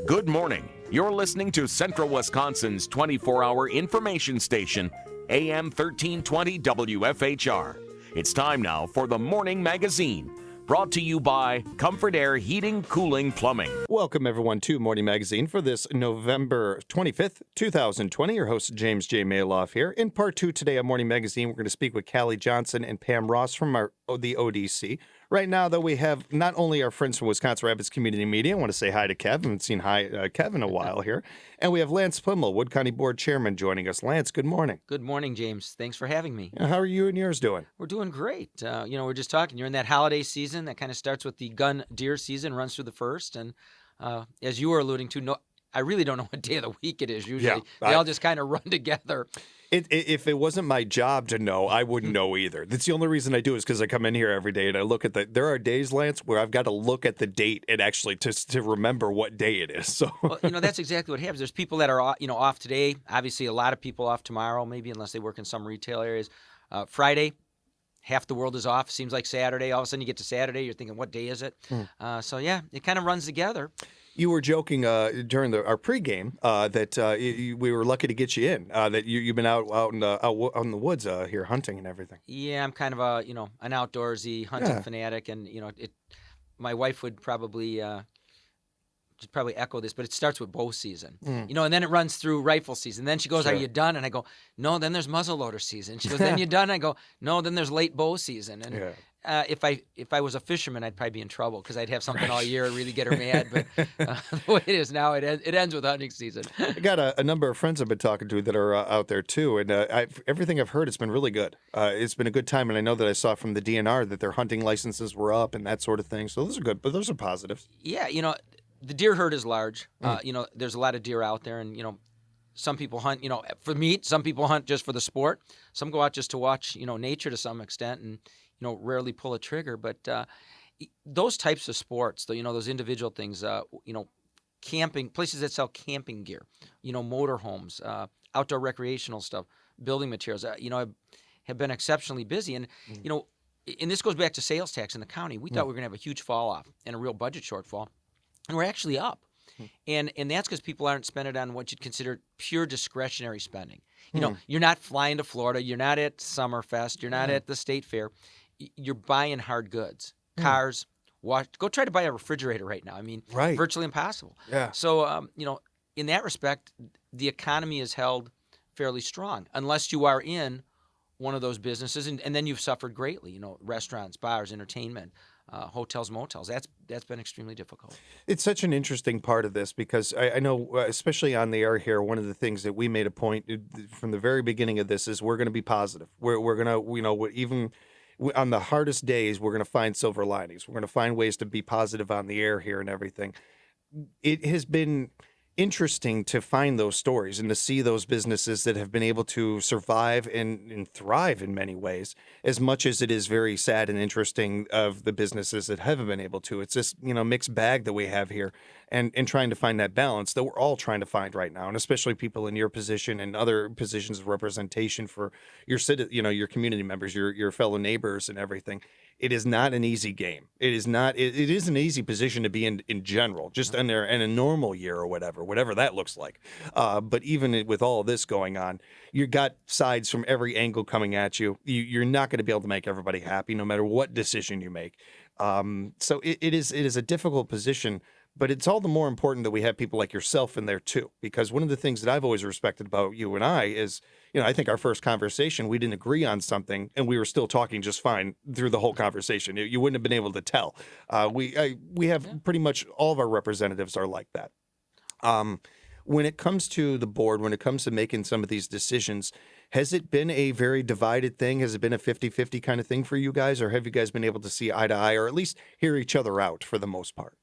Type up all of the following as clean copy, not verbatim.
Good morning. You're listening to Central Wisconsin's 24-hour information station, AM 1320 WFHR. It's time now for the Morning Magazine, brought to you by Comfort Air Heating, Cooling, Plumbing. Welcome, everyone, to Morning Magazine for this November 25th, 2020. Your host, James J. Malouf here. In part two today of Morning Magazine, we're going to speak with Callie Johnson and Pam Ross from the ODC. Right now, though, we have not only our friends from Wisconsin Rapids Community Media. I want to say hi to Kev. I haven't seen Kev in a while here. And we have Lance Pliml, Wood County Board Chairman, joining us. Lance, good morning. Good morning, James. Thanks for having me. How are you and yours doing? We're doing great. We're just talking. You're in that holiday season that kind of starts with the gun deer season, runs through the first. And as you were alluding to, I really don't know what day of the week it is usually. They all just kind of run together. If it wasn't my job to know, I wouldn't know either. That's the only reason I do is because I come in here every day and I look at there are days, Lance, where I've got to look at the date and actually to remember what day it is. So, well, that's exactly what happens. There's people that are, off today. Obviously, a lot of people off tomorrow, maybe unless they work in some retail areas. Friday, half the world is off. Seems like Saturday. All of a sudden you get to Saturday, you're thinking, what day is it? It kind of runs together. You were joking during our pregame that we were lucky to get you in. That you've been out in the woods here hunting and everything. Yeah, I'm kind of an outdoorsy hunting fanatic, and my wife would probably echo this, but it starts with bow season. And then it runs through rifle season. Then she goes, "Are you done?" And I go, "No." Then there's muzzleloader season. She goes, "Then you done?" I go, "No." Then there's late bow season. And if I was a fisherman, I'd probably be in trouble because I'd have something all year and really get her mad. But the way it is now, it ends with hunting season. I got a number of friends I've been talking to that are out there too, and everything I've heard, it's been really good. It's been a good time, and I know that I saw from the DNR that their hunting licenses were up and that sort of thing. So those are good, but those are positives. Yeah, the deer herd is large. There's a lot of deer out there, and some people hunt, for meat. Some people hunt just for the sport. Some go out just to watch, nature to some extent, and rarely pull a trigger. But those types of sports, those individual things, camping, places that sell camping gear, motorhomes, outdoor recreational stuff, building materials, have been exceptionally busy. And, and this goes back to sales tax in the county. We thought we were going to have a huge fall off and a real budget shortfall. And we're actually up. And that's because people aren't spending on what you'd consider pure discretionary spending. You're not flying to Florida. You're not at Summerfest. You're not at the state fair. You're buying hard goods, cars, watch. Go try to buy a refrigerator right now. Virtually impossible. Yeah. So, in that respect, the economy is held fairly strong unless you are in one of those businesses, and then you've suffered greatly. Restaurants, bars, entertainment. Hotels, motels. That's been extremely difficult. It's such an interesting part of this because I know, especially on the air here, one of the things that we made a point from the very beginning of this is we're going to be positive. We're going to, even on the hardest days, we're going to find silver linings. We're going to find ways to be positive on the air here and everything. It has been interesting to find those stories and to see those businesses that have been able to survive and thrive in many ways, as much as it is very sad and interesting of the businesses that haven't been able to. It's this, mixed bag that we have here and trying to find that balance that we're all trying to find right now. And especially people in your position and other positions of representation for your your community members, your fellow neighbors and everything. It is not an easy game. It is not. It is an easy position to be in general, just in a normal year or whatever that looks like. But even with all of this going on, you got sides from every angle coming at you. You're not going to be able to make everybody happy, no matter what decision you make. So it is a difficult position. But it's all the more important that we have people like yourself in there too, because one of the things that I've always respected about you and I is, I think our first conversation, we didn't agree on something and we were still talking just fine through the whole conversation. You wouldn't have been able to tell. We have pretty much all of our representatives are like that. When it comes to the board, when it comes to making some of these decisions, has it been a very divided thing? Has it been a 50-50 kind of thing for you guys, or have you guys been able to see eye to eye or at least hear each other out for the most part?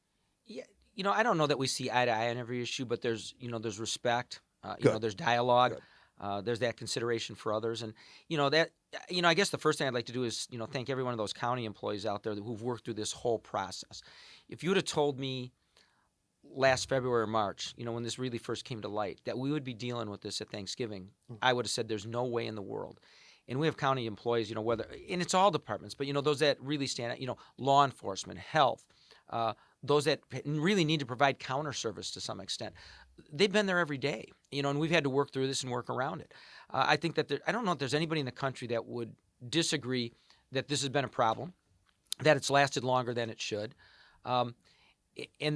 Yeah. I don't know that we see eye to eye on every issue, but there's respect. There's dialogue. There's that consideration for others, and I guess the first thing I'd like to do is thank every one of those county employees out there who've worked through this whole process. If you would have told me last February or March, when this really first came to light, that we would be dealing with this at Thanksgiving, I would have said there's no way in the world. And we have county employees, and it's all departments, but those that really stand out, law enforcement, health. those that really need to provide counter service to some extent. They've been there every day, and we've had to work through this and work around it. I think that I don't know if there's anybody in the country that would disagree that this has been a problem, that it's lasted longer than it should, and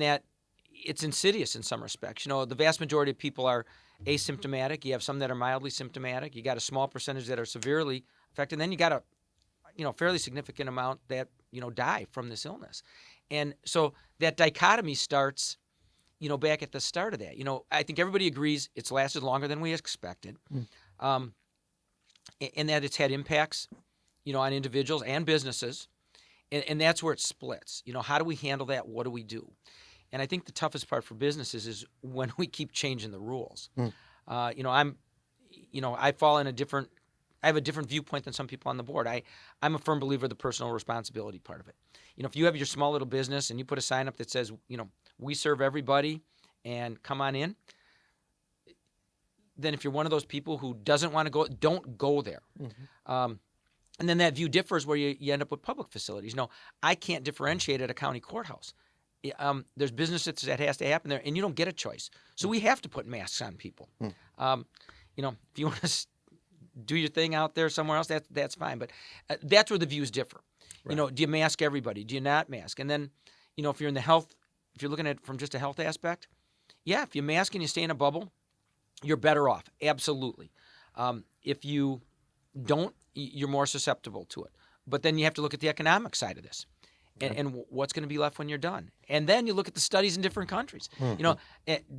that it's insidious in some respects. The vast majority of people are asymptomatic. You have some that are mildly symptomatic. You got a small percentage that are severely affected. And then you got a fairly significant amount that die from this illness. And so that dichotomy starts back at the start of that. I think everybody agrees it's lasted longer than we expected, and that it's had impacts on individuals and businesses, and that's where it splits. How do we handle that? What do we do? And I think the toughest part for businesses is when we keep changing the rules. I fall in I have a different viewpoint than some people on the board. I'm a firm believer of the personal responsibility part of it. If you have your small little business and you put a sign up that says, we serve everybody and come on in, then if you're one of those people who doesn't want to go, don't go there. And then that view differs where you end up with public facilities. I can't differentiate at a county courthouse. There's business that has to happen there, and you don't get a choice. So we have to put masks on people. If you want to do your thing out there somewhere else, that's fine. But that's where the views differ. Right. Do you mask everybody? Do you not mask? And then, if you're in the health, if you're looking at it from just a health aspect, yeah, if you mask and you stay in a bubble, you're better off. Absolutely. If you don't, you're more susceptible to it. But then you have to look at the economic side of this. And what's going to be left when you're done. And then you look at the studies in different countries.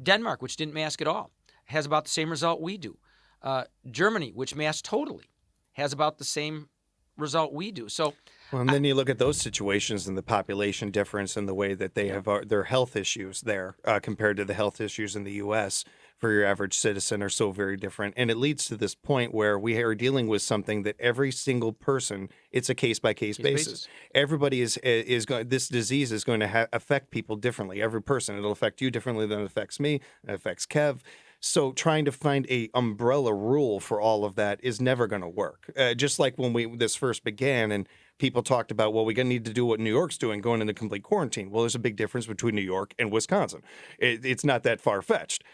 Denmark, which didn't mask at all, has about the same result we do. Germany, which masked totally, has about the same result we do. So, and then you look at those situations and the population difference and the way that they have their health issues there compared to the health issues in the U.S. for your average citizen are so very different. And it leads to this point where we are dealing with something that every single person, it's a case-by-case basis. Everybody is going. This disease is going to affect people differently. Every person, it'll affect you differently than it affects me. It affects Kev. So trying to find a umbrella rule for all of that is never going to work. Just like when this first began and people talked about, well, we're going to need to do what New York's doing, going into complete quarantine. Well, there's a big difference between New York and Wisconsin. It's not that far-fetched.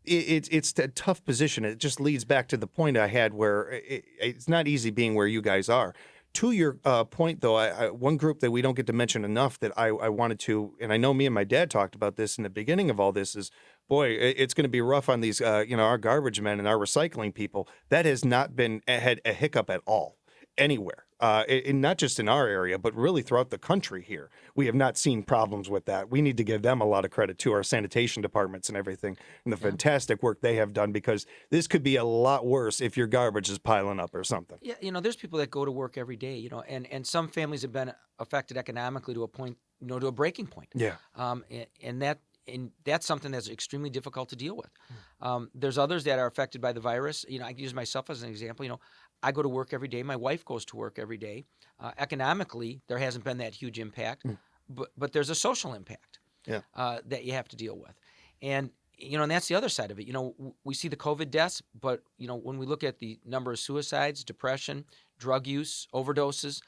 It's a tough position. It just leads back to the point I had where it's not easy being where you guys are. To your point, though, one group that we don't get to mention enough that I wanted to, and I know me and my dad talked about this in the beginning of all this, is, boy, it's going to be rough on these, our garbage men and our recycling people. That has not had a hiccup at all anywhere, not just in our area, but really throughout the country here. We have not seen problems with that. We need to give them a lot of credit to our sanitation departments and everything and the fantastic work they have done, because this could be a lot worse if your garbage is piling up or something. Yeah, there's people that go to work every day, and some families have been affected economically to a point, to a breaking point. Yeah. And that's something that's extremely difficult to deal with. There's others that are affected by the virus. I can use myself as an example. I go to work every day. My wife goes to work every day. Economically, there hasn't been that huge impact, but there's a social impact that you have to deal with. And, and that's the other side of it. We see the COVID deaths, but, when we look at the number of suicides, depression, drug use, overdoses,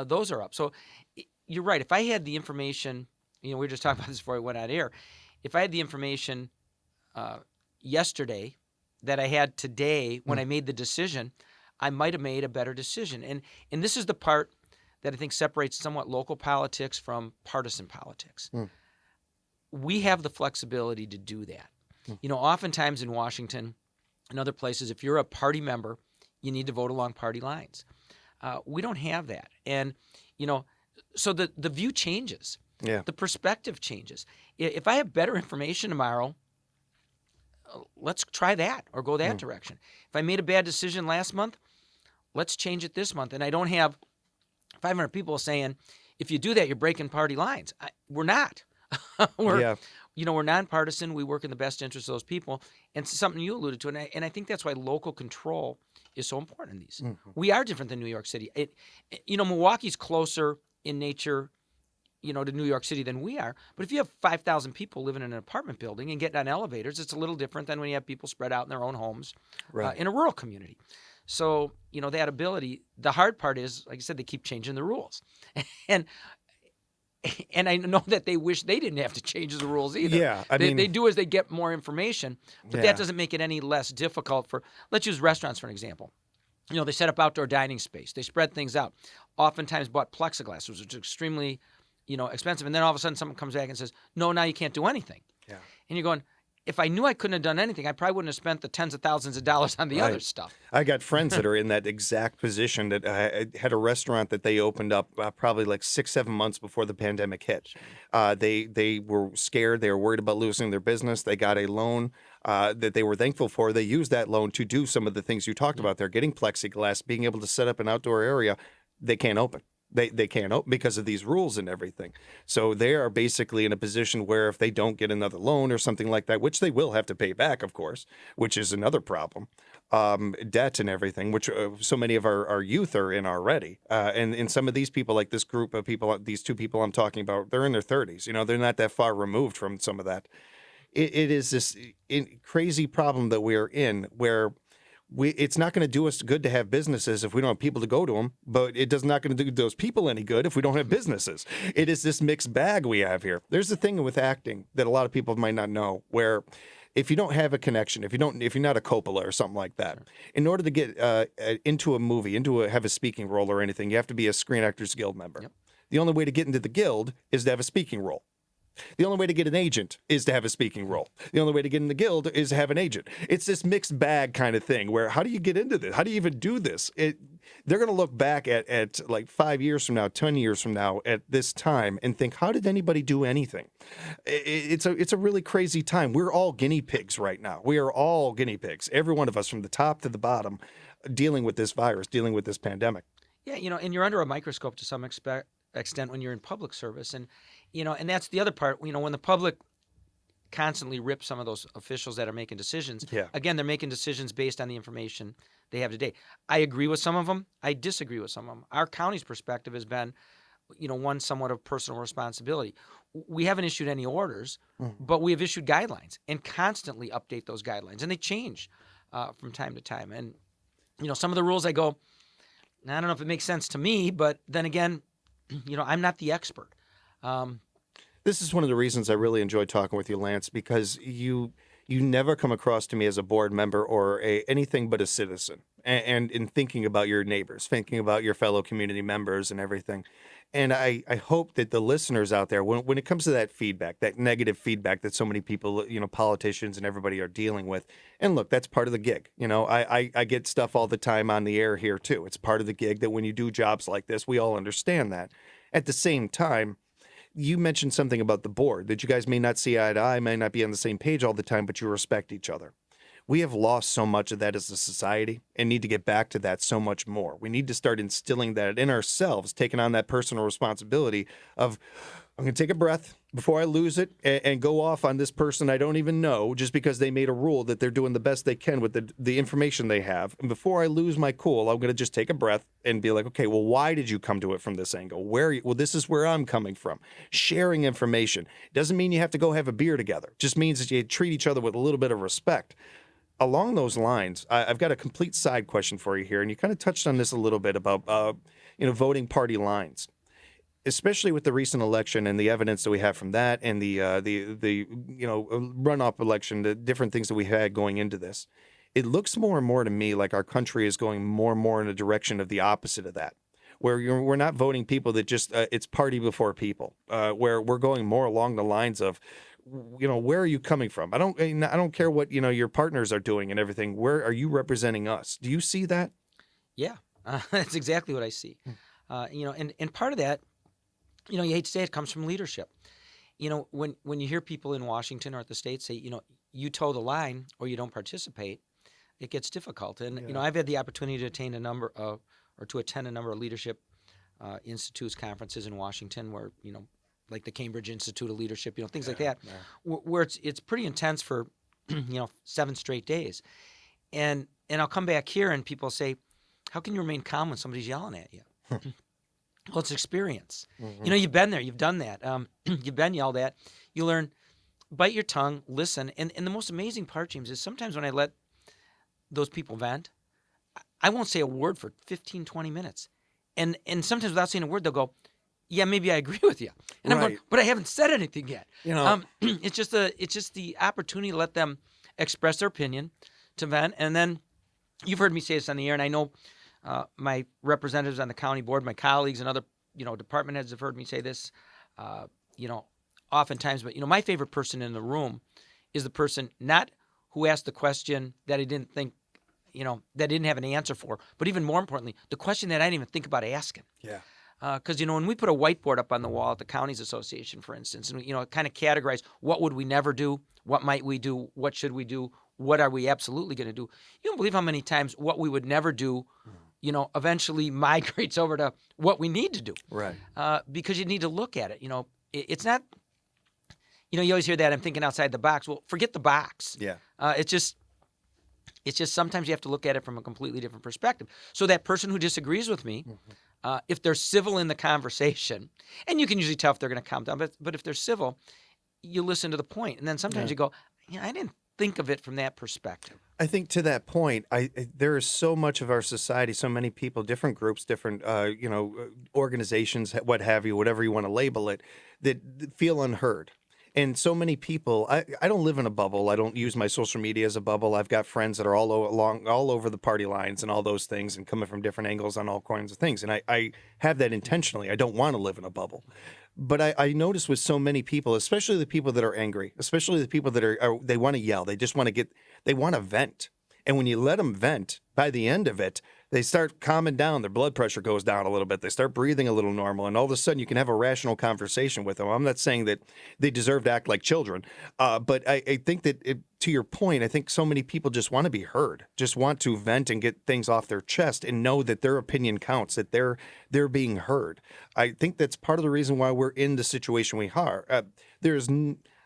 those are up. So you're right. If I had the information, we were just talking about this before we went on air. If I had the information yesterday that I had today when I made the decision, I might have made a better decision. And this is the part that I think separates somewhat local politics from partisan politics. We have the flexibility to do that. Oftentimes in Washington and other places, if you're a party member, you need to vote along party lines. We don't have that. And, so the view changes. Yeah. The perspective changes. If I have better information tomorrow, let's try that or go that direction. If I made a bad decision last month, let's change it this month. And I don't have 500 people saying, if you do that, you're breaking party lines. We're not. We're nonpartisan. We work in the best interest of those people. And it's something you alluded to. And I think that's why local control is so important in these. We are different than New York City. Milwaukee's closer in nature to New York City than we are. But if you have 5,000 people living in an apartment building and getting on elevators, it's a little different than when you have people spread out in their own homes in a rural community. So, that ability, the hard part is, like I said, they keep changing the rules. And And I know that they wish they didn't have to change the rules either. Yeah, They do as they get more information, but Yeah. that doesn't make it any less difficult for, let's use restaurants for an example. They set up outdoor dining space. They spread things out. Oftentimes bought plexiglass, which is extremely, expensive. And then all of a sudden someone comes back and says, no, now you can't do anything. Yeah. And you're going, if I knew I couldn't have done anything, I probably wouldn't have spent the tens of thousands of dollars on the other stuff. I got friends that are in that exact position that had a restaurant that they opened up probably like 6-7 months before the pandemic hit. They were scared. They were worried about losing their business. They got a loan that they were thankful for. They used that loan to do some of the things you talked about there, getting plexiglass, being able to set up an outdoor area. They can't open. They can't open because of these rules and everything. So they are basically in a position where if they don't get another loan or something like that, which they will have to pay back, of course, which is another problem, debt and everything, which so many of our youth are in already. And some of these people, like this group of people, these two people I'm talking about, they're in their 30s. They're not that far removed from some of that. It is this crazy problem that we're in where it's not going to do us good to have businesses if we don't have people to go to them, but it does not going to do those people any good if we don't have businesses. It is this mixed bag we have here. There's the thing with acting that a lot of people might not know, where if you don't have a connection, if you're not a Coppola or something like that, in order to get into a movie, have a speaking role or anything, you have to be a Screen Actors Guild member. Yep. The only way to get into the guild is to have a speaking role. The only way to get an agent is to have a speaking role. The only way to get in the guild is to have an agent. It's this mixed bag kind of thing where how do you get into this? How do you even do this? They're going to look back at like 5 years from now, 10 years from now at this time and think, how did anybody do anything? It's a really crazy time. We're all guinea pigs right now. We are all guinea pigs. Every one of us from the top to the bottom dealing with this virus, dealing with this pandemic. Yeah, and you're under a microscope to some extent when you're in public service. And and that's the other part, when the public constantly rips some of those officials that are making decisions. Yeah. Again, they're making decisions based on the information they have today. I agree with some of them. I disagree with some of them. Our county's perspective has been, one somewhat of personal responsibility. We haven't issued any orders, but we have issued guidelines and constantly update those guidelines. And they change from time to time. And, some of the rules I go, I don't know if it makes sense to me, but then again, I'm not the expert. This is one of the reasons I really enjoy talking with you, Lance, because you never come across to me as a board member or anything but a citizen, and in thinking about your neighbors, thinking about your fellow community members and everything. And I hope that the listeners out there, when it comes to that feedback, that negative feedback that so many people, politicians and everybody are dealing with, and look, that's part of the gig. I get stuff all the time on the air here too. It's part of the gig that when you do jobs like this, we all understand that. At the same time, you mentioned something about the board, that you guys may not see eye to eye, may not be on the same page all the time, but you respect each other. We have lost so much of that as a society and need to get back to that so much more. We need to start instilling that in ourselves, taking on that personal responsibility of, I'm going to take a breath before I lose it and go off on this person I don't even know just because they made a rule that they're doing the best they can with the information they have. And before I lose my cool, I'm going to just take a breath and be like, okay, well, why did you come to it from this angle? Well, this is where I'm coming from. Sharing information doesn't mean you have to go have a beer together. It just means that you treat each other with a little bit of respect. Along those lines, I've got a complete side question for you here, and you kind of touched on this a little bit about voting party lines, especially with the recent election and the evidence that we have from that, and the runoff election, the different things that we had going into this. It looks more and more to me like our country is going more and more in a direction of the opposite of that, where we're not voting people that just it's party before people, where we're going more along the lines of, where are you coming from? I don't care what, your partners are doing and everything. Where are you representing us? Do you see that? Yeah, that's exactly what I see. And part of that, you hate to say it, comes from leadership. When you hear people in Washington or at the state say, you toe the line or you don't participate, it gets difficult. And, I've had the opportunity to attend a number of leadership institutes, conferences in Washington where, like the Cambridge Institute of Leadership, things like that, where it's pretty intense for, 7 straight days. And I'll come back here and people say, how can you remain calm when somebody's yelling at you? Well, it's experience. Mm-hmm. You've been there, you've done that. You've been yelled at. You learn, bite your tongue, listen. And the most amazing part, James, is sometimes when I let those people vent, I won't say a word for 15, 20 minutes. And sometimes without saying a word, they'll go, yeah, maybe I agree with you. And I'm going, but I haven't said anything yet. It's just the opportunity to let them express their opinion, to vent. And then you've heard me say this on the air, and I know my representatives on the county board, my colleagues and other, department heads have heard me say this, oftentimes. But, my favorite person in the room is the person not who asked the question that I didn't think, that I didn't have an answer for, but even more importantly, the question that I didn't even think about asking. Yeah. Because, when we put a whiteboard up on the wall at the Counties Association, for instance, and, kind of categorize what would we never do, what might we do, what should we do, what are we absolutely going to do, you don't believe how many times what we would never do, eventually migrates over to what we need to do. Right. Because you need to look at it. It's not, you always hear that, I'm thinking outside the box. Well, forget the box. Yeah. It's just sometimes you have to look at it from a completely different perspective. So that person who disagrees with me, if they're civil in the conversation, and you can usually tell if they're going to calm down, but if they're civil, you listen to the point. And then sometimes you go, I didn't think of it from that perspective. I think to that point, there is so much of our society, so many people, different groups, different, organizations, what have you, whatever you want to label it, that feel unheard. And so many people, I don't live in a bubble. I don't use my social media as a bubble. I've got friends that are all over the party lines and all those things and coming from different angles on all kinds of things. And I have that intentionally. I don't want to live in a bubble. But I notice with so many people, especially the people that are angry, especially the people that they want to yell. They just want to they want to vent. And when you let them vent, by the end of it, they start calming down. Their blood pressure goes down a little bit. They start breathing a little normal. And all of a sudden, you can have a rational conversation with them. I'm not saying that they deserve to act like children. But I think that, to your point, I think so many people just want to be heard, just want to vent and get things off their chest and know that their opinion counts, that they're being heard. I think that's part of the reason why we're in the situation we are.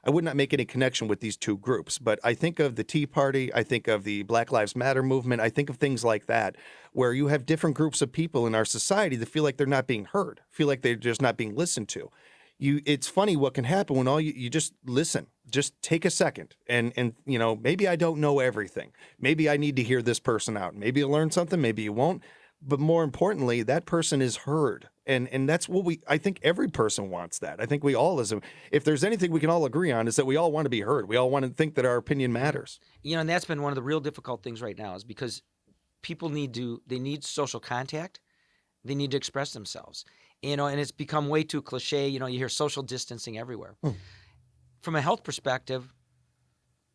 I would not make any connection with these two groups, but I think of the Tea Party, I think of the Black Lives Matter movement, I think of things like that, where you have different groups of people in our society that feel like they're not being heard, feel like they're just not being listened to. It's funny what can happen when you just listen, just take a second, and maybe I don't know everything. Maybe I need to hear this person out. Maybe you'll learn something, maybe you won't. But more importantly, that person is heard. And that's what I think every person wants that. I think we all, if there's anything we can all agree on, is that we all want to be heard. We all want to think that our opinion matters. And that's been one of the real difficult things right now, is because people need social contact. They need to express themselves. And it's become way too cliche. You hear social distancing everywhere. From a health perspective,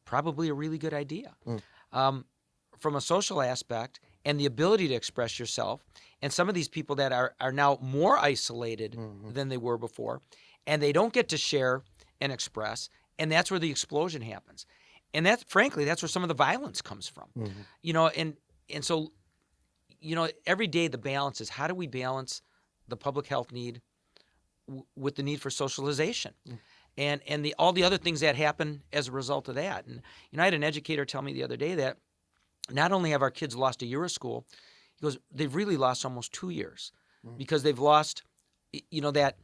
probably a really good idea. From a social aspect, and the ability to express yourself, and some of these people that are now more isolated than they were before, and they don't get to share and express, and that's where the explosion happens. And that's where some of the violence comes from. And so, every day the balance is, how do we balance the public health need with the need for socialization? And all the other things that happen as a result of that. And I had an educator tell me the other day that not only have our kids lost a year of school, he goes, they've really lost almost 2 years, because they've lost, that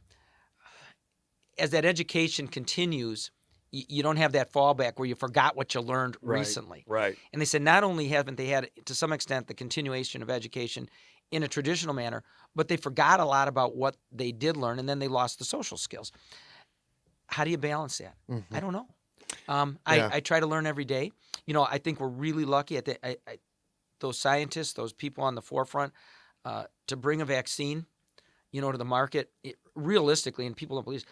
as that education continues, you don't have that fallback where you forgot what you learned recently. Right. And they said not only haven't they had, to some extent, the continuation of education in a traditional manner, but they forgot a lot about what they did learn, and then they lost the social skills. How do you balance that? I don't know. I try to learn every day. I think we're really lucky at those scientists, those people on the forefront, to bring a vaccine, to the market. Realistically, and people don't believe,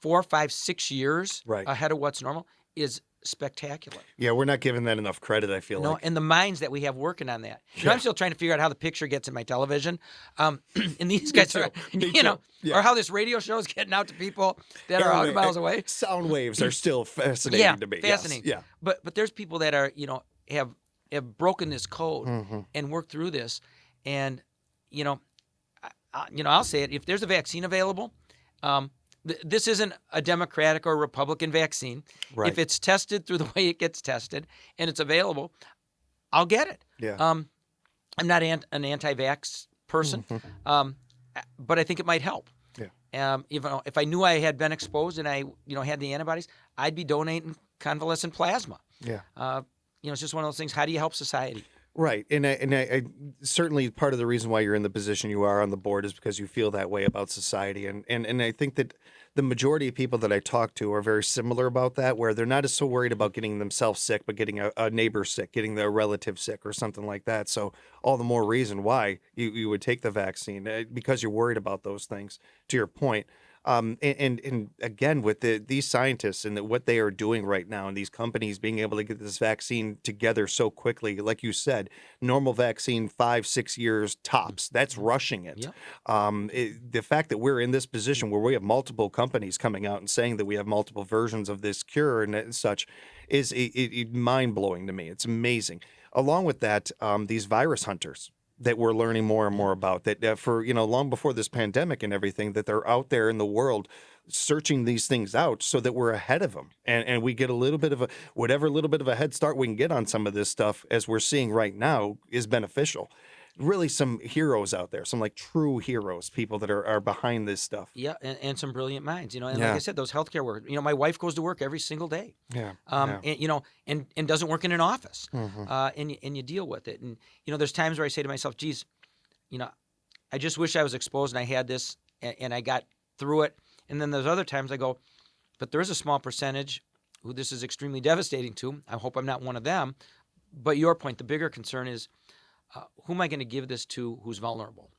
4, 5, 6 years ahead of what's normal is spectacular. Yeah, we're not giving that enough credit, I feel like. And the minds that we have working on that. I'm still trying to figure out how the picture gets in my television. And these guys are, or how this radio show is getting out to people that are 100 miles away. Sound waves are still fascinating to me. Fascinating. Yes. Yeah. But there's people that are, have broken this code and worked through this. And, I'll say it, if there's a vaccine available, this isn't a Democratic or Republican vaccine. Right. If it's tested through the way it gets tested and it's available, I'll get it. Yeah. I'm not an anti-vax person, but I think it might help. Yeah. If I knew I had been exposed and I had the antibodies, I'd be donating convalescent plasma. Yeah. It's just one of those things. How do you help society? Right. And I certainly part of the reason why you're in the position you are on the board is because you feel that way about society. And I think that the majority of people that I talk to are very similar about that, where they're not so worried about getting themselves sick, but getting a neighbor sick, getting their relative sick or something like that. So all the more reason why you would take the vaccine because you're worried about those things, to your point. And again, with these scientists and what they are doing right now, and these companies being able to get this vaccine together so quickly, like you said, normal vaccine 5-6 years tops. That's rushing it. Yep. The fact that we're in this position where we have multiple companies coming out and saying that we have multiple versions of this cure and such is mind blowing to me. It's amazing. Along with that, these virus hunters that we're learning more and more about that for long before this pandemic and everything, that they're out there in the world searching these things out so that we're ahead of them and we get a little bit of a head start we can get on some of this stuff, as we're seeing right now, is beneficial. Really some heroes out there, some like true heroes, people that are behind this stuff. Yeah, and some brilliant minds, and like Yeah. I said, those healthcare workers. My wife goes to work every single day. Yeah. And doesn't work in an office. Mhm. And you deal with it. And there's times where I say to myself, geez, I just wish I was exposed and I had this and I got through it. And then there's other times I go, but there is a small percentage who this is extremely devastating to. I hope I'm not one of them. But your point, the bigger concern is, who am I going to give this to who's vulnerable?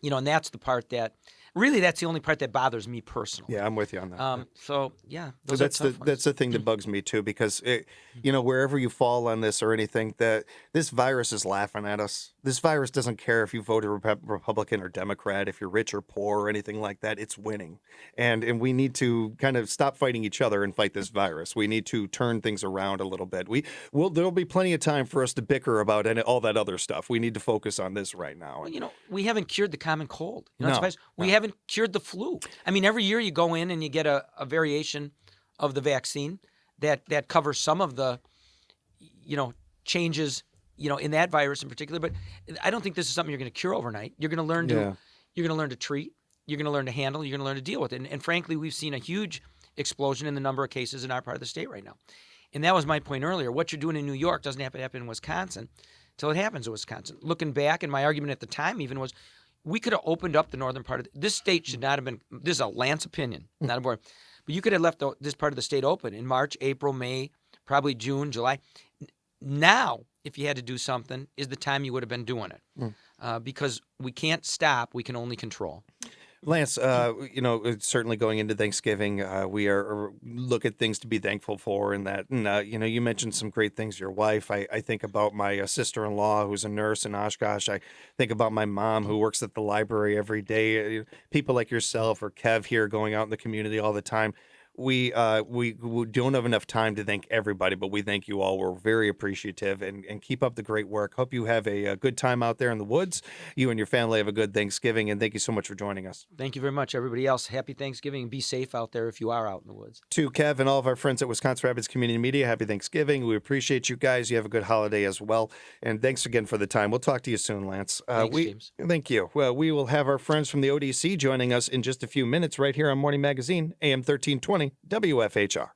And that's the part that, really, that's the only part that bothers me personally. Yeah, I'm with you on that. So, yeah, So those are tough ones. that's the thing that bugs me too, because wherever you fall on this or anything, that this virus is laughing at us. This virus doesn't care if you vote a Republican or Democrat, if you're rich or poor or anything like that. It's winning, and we need to kind of stop fighting each other and fight this virus. We need to turn things around a little bit. There'll be plenty of time for us to bicker about all that other stuff. We need to focus on this right now. Well, we haven't cured the common cold. No, we haven't cured the flu. I mean, every year you go in and you get a variation of the vaccine that covers some of the, changes, in that virus in particular. But I don't think this is something you're going to cure overnight. You're going to learn to treat. You're going to learn to handle. You're going to learn to deal with it. And frankly, we've seen a huge explosion in the number of cases in our part of the state right now. And that was my point earlier. What you're doing in New York doesn't have to happen in Wisconsin until it happens in Wisconsin. Looking back, and my argument at the time even was, we could have opened up the northern part of this state. Should not have been. This is a Lance opinion, not a board. But you could have left this part of the state open in March, April, May, probably June, July. Now, if you had to do something, is the time you would have been doing it, because we can't stop. We can only control. Lance, certainly going into Thanksgiving, we look at things to be thankful for, and that, and you mentioned some great things. Your wife, I think about my sister-in-law who's a nurse in Oshkosh. I think about my mom who works at the library every day. People like yourself or Kev here going out in the community all the time. We don't have enough time to thank everybody, but we thank you all. We're very appreciative, and keep up the great work. Hope you have a good time out there in the woods. You and your family have a good Thanksgiving, and thank you so much for joining us. Thank you very much, everybody else. Happy Thanksgiving, and be safe out there if you are out in the woods. To Kev and all of our friends at Wisconsin Rapids Community Media, happy Thanksgiving. We appreciate you guys. You have a good holiday as well, and thanks again for the time. We'll talk to you soon, Lance. Thanks, James. Thank you. Well, we will have our friends from the ODC joining us in just a few minutes right here on Morning Magazine, AM 1320, WFHR.